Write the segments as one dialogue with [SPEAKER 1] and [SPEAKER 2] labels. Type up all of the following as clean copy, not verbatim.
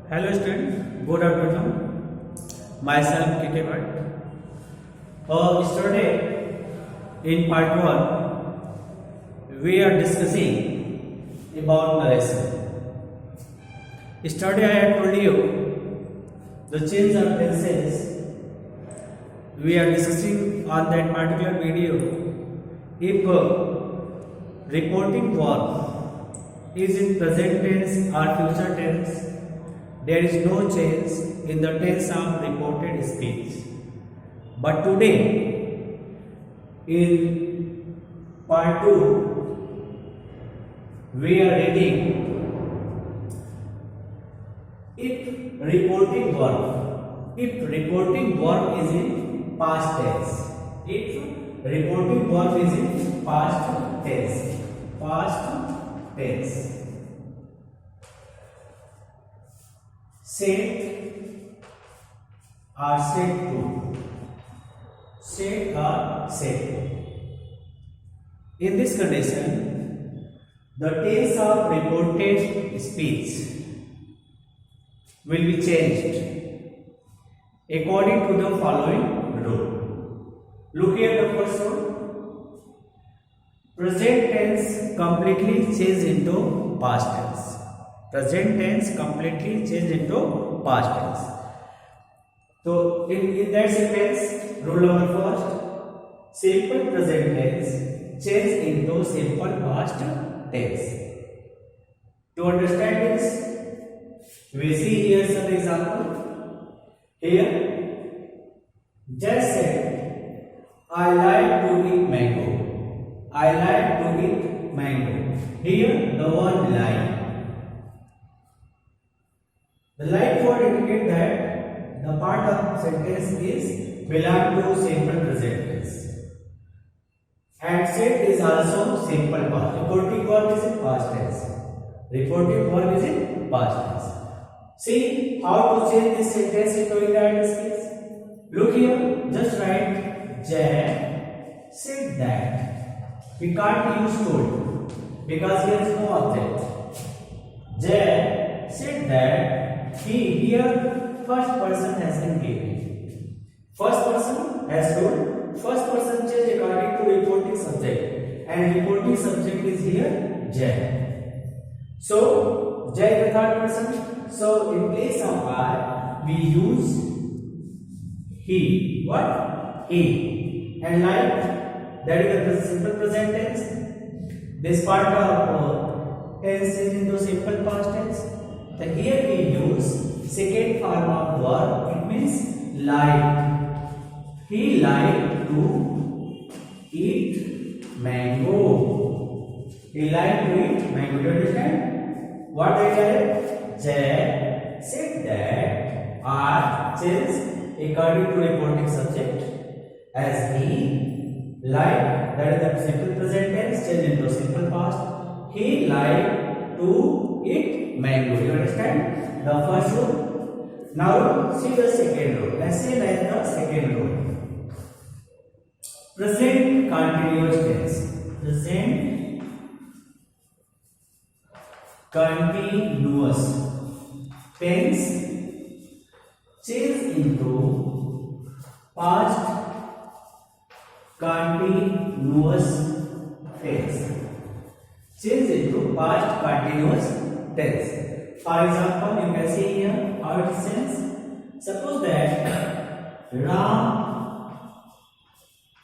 [SPEAKER 1] Hello students, good afternoon. Myself KK Bhatt. Yesterday in part 1 we are discussing about narration. Yesterday I had told you the change of tenses. We are discussing on that particular video if reporting verb is in present tense or future tense. There is no change in the tense of reported speech. But today, in part 2, we are reading if reporting verb is in past tense. If reporting verb is in past tense. Set or set to. In this condition, the tense of reported speech will be changed according to the following rule. Look here the first rule. Present tense completely change into past tense. Present tense completely change into past tense. So in that sequence, rule number first, simple present tense change into simple past tense. To understand this, we see here some example. Here, just say, I like to eat mango. I like to eat mango. Here, the word like. The like word indicate that the part of sentence is belong to simple present tense. And set is also simple past. Reporting verb is in past tense. See how to change this sentence into indirect speech. Look here, just write Jack said that. We can't use told because here is no object. Jack said that. Here first person has been given. First person has told. First person change according to reporting subject, and reporting subject is here Jay. So Jay is the third person. So in place of I, we use he. What? He. And like that is the simple present tense. This part of tense is into simple past tense. Then here we use second form of verb. It means liked. He liked to eat mango. He liked to eat mango. Do you understand? What I said? Jay said that are changed according to reporting subject. As he liked, that is the simple present tense, change into simple past. He liked to eat mango. You understand the first rule? Now see the second rule. Let's say like the second rule. Present continuous tense. Present continuous tense change into past continuous tense. Change into past continuous tense. For example, you can see here how it says. Suppose that Ram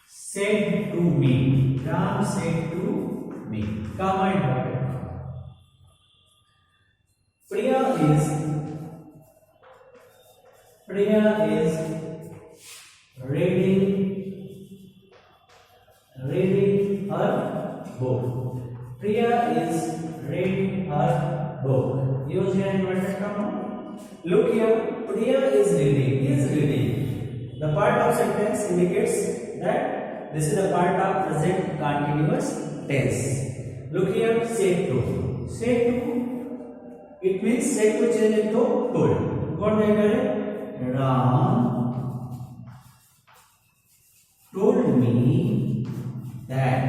[SPEAKER 1] said to me. Ram said to me. Comma important. Priya is reading her book. Priya is reading her book. Use here inverted comma. Look here, Priya is reading. The part of sentence indicates that this is the part of present continuous tense. Look here, said to. It means said to change into told. What they call it? Ram told me that.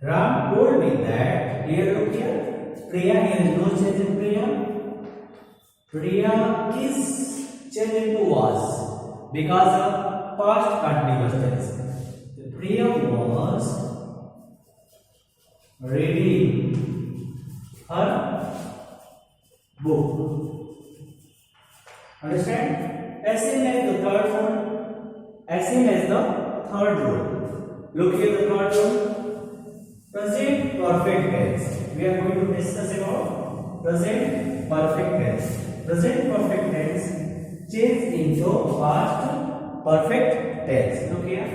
[SPEAKER 1] Ram told me that. Here look here. Priya, here is no change in Priya. Priya is changed into was because of past continuous tense. Priya was reading her book. Understand? As same as the third one. As same as the third rule. Look here the third rule. Present perfect tense. We are going to discuss about present perfect tense. Present perfect tense change into past perfect tense. Look here.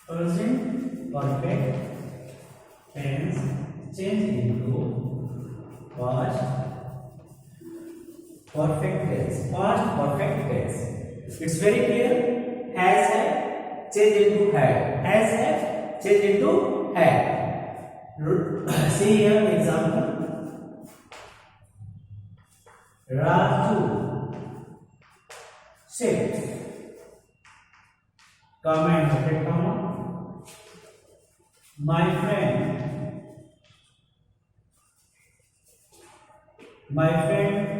[SPEAKER 1] Present perfect tense change into past perfect tense. Past perfect tense. It's very clear. Has have change into had. Has have change into had. See here example. Raju said. Comma and bracket comma. My friend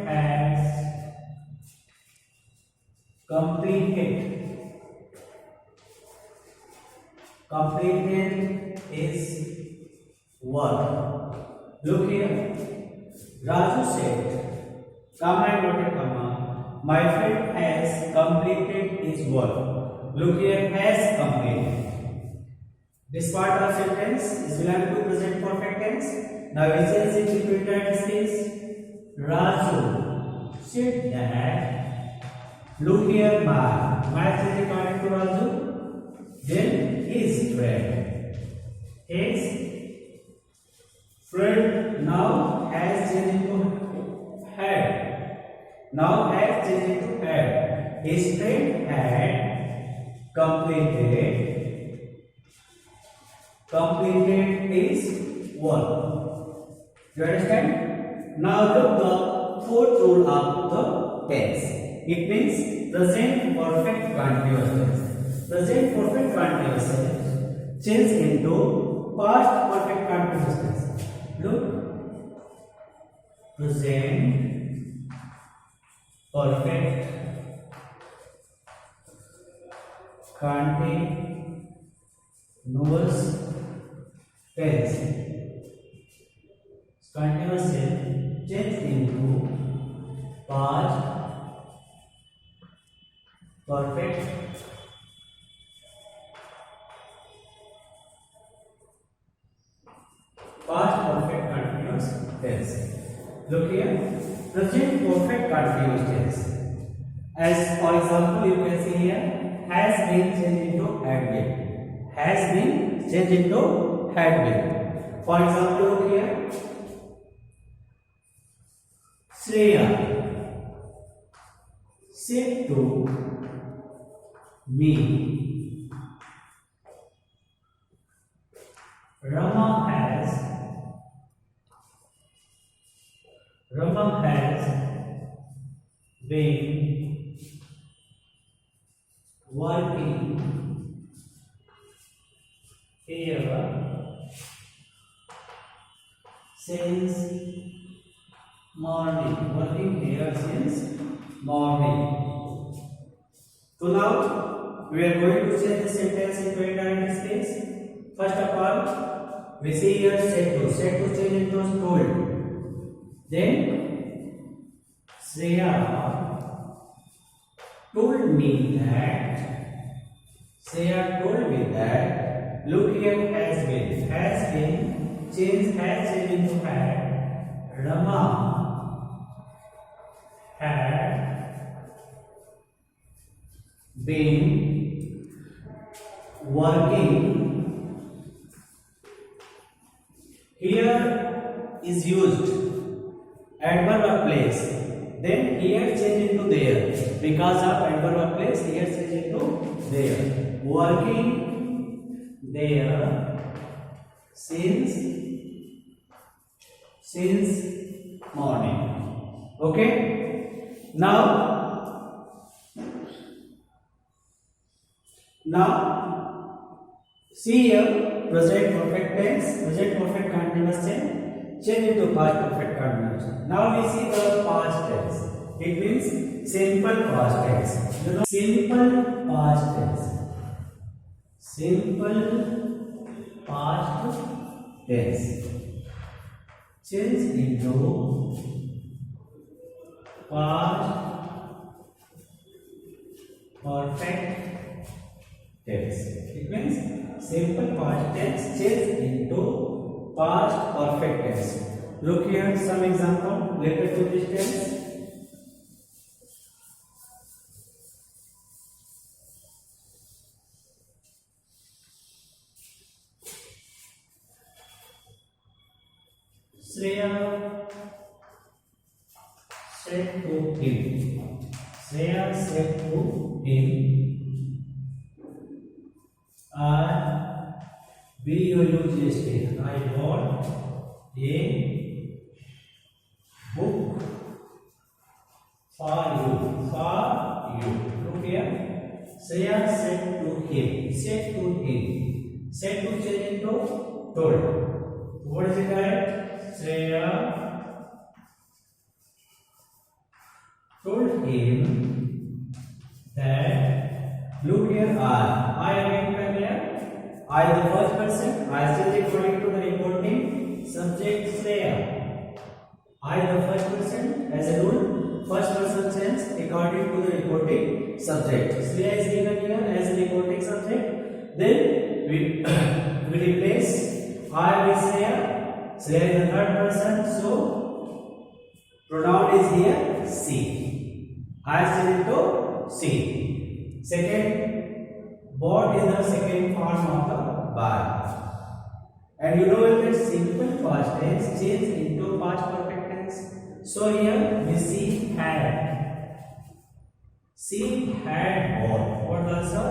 [SPEAKER 1] has completed his work. Look here. Raju said, comma and bracket comma. My friend has completed his work. Look here, has completed. This part of sentence is belong to present perfect tense. Now we change it to present tense. Raju said that. Look here, my is according to Raju. Then his friend now has changed into had. Now has changed into had. His friend had completed his work. You understand? Now look the fourth rule of the tense. It means present perfect continuous tense. Present perfect continuous tense change into past perfect continuous tense. Look, present perfect continuous tense. Continuous tense change into past perfect continuous tense. Look here, present perfect continuous tense. As for example, you can see here, has been changed into had been. Has been changed into had been. For example, look here, Shreya said to me, Rama has been working here since morning. Working here since morning. So now we are going to change the sentence into indirect space. First of all, we see here said to. Said to change into told. Then Shreya told me that. Shreya told me that. Look here, has been changed into had. Rama had been working. Here is used adverb of place. Then here change into there. Because of adverb of place, here change into there. Working there since morning. Okay. Now see here present perfect tense, present perfect continuous tense. change into past perfect continuous. Now we see the past tense. It means simple past tense. You know, simple past tense. Simple past tense. Change into past perfect tense. It means simple past tense change into past perfect tense. Look here, some example related to this tense. Shreya said to him. Shreya said to him, B-U-U-G-S-T. I bought a book for you. For you. Look here. Shreya said to him. Said to him. Said to change into told. What is it correct? Shreya told him that, look here, I again come here. I the first person. I still according to the reporting subject Shreya. I the first person. As a rule, first person change according to the reporting subject. Shreya is given here as a reporting subject. Then we replace I with Shreya. Shreya is the third person, so pronoun is here she. I is into she. Second, bought is the second form of the buy. And you know that simple past tense change into past perfect tense. So here we see had. She had bought. What was her?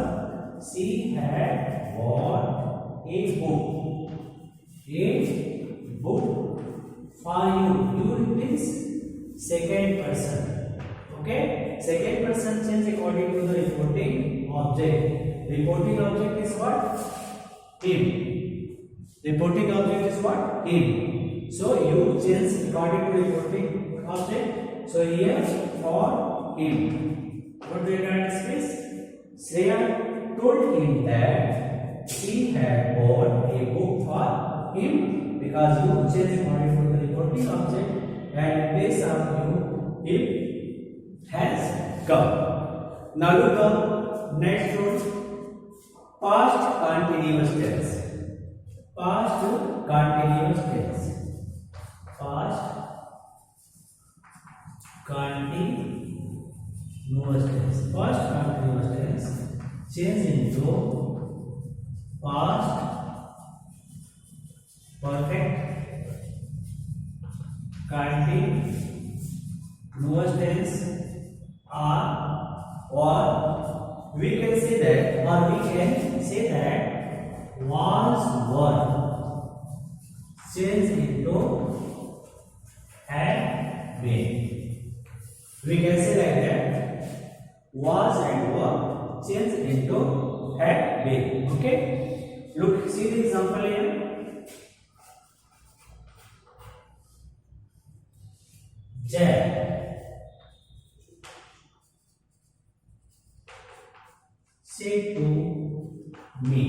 [SPEAKER 1] She had bought a book. A book for you. You means second person. Okay? Second person change according to the reporting object. Reporting object is what? Him. Reporting object is what? Him. So you change according to reporting object. So here for him. What do you write this case? Shreya told him that she had bought a book for him, because you change according to the reporting object and in place of you, him has come. Now look up next rule. Past continuous tense. Past continuous tense. Past continuous tense. Past continuous tense change into past perfect continuous tense, or we can say that, was were change into had been. We can say like that, was and were change into had been. Okay, look, see the example here. Jack said to me,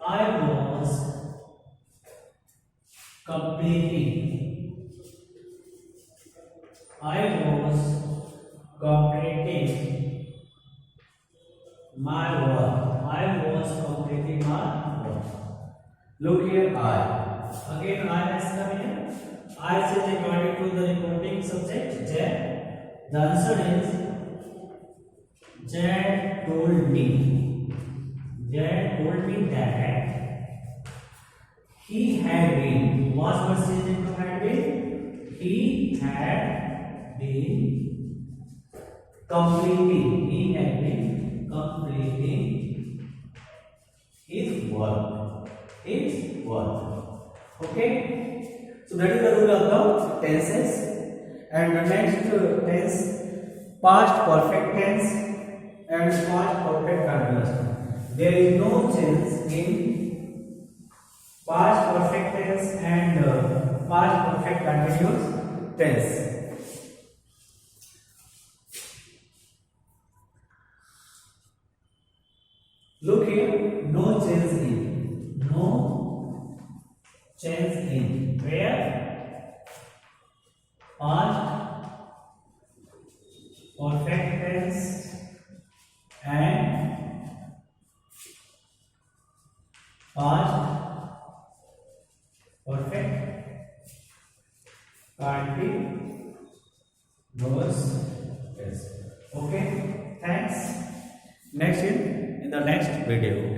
[SPEAKER 1] I was completing my work. I was completing my work. Look here, I. Again, I has come here. I is according to the reporting subject, Jack. The answer is Jack told me. Jack told me that he had been. Was versus into had been. He had been completing. He had been completing his work. His work. Okay. So that is the rule of the tenses. And the next tense, past perfect tense and past perfect continuous. There is no change in past perfect continuous tense. Look here, no change in. No change in. Where? Past perfect tense and past perfect continuous tense. Okay, thanks. Next in the next video.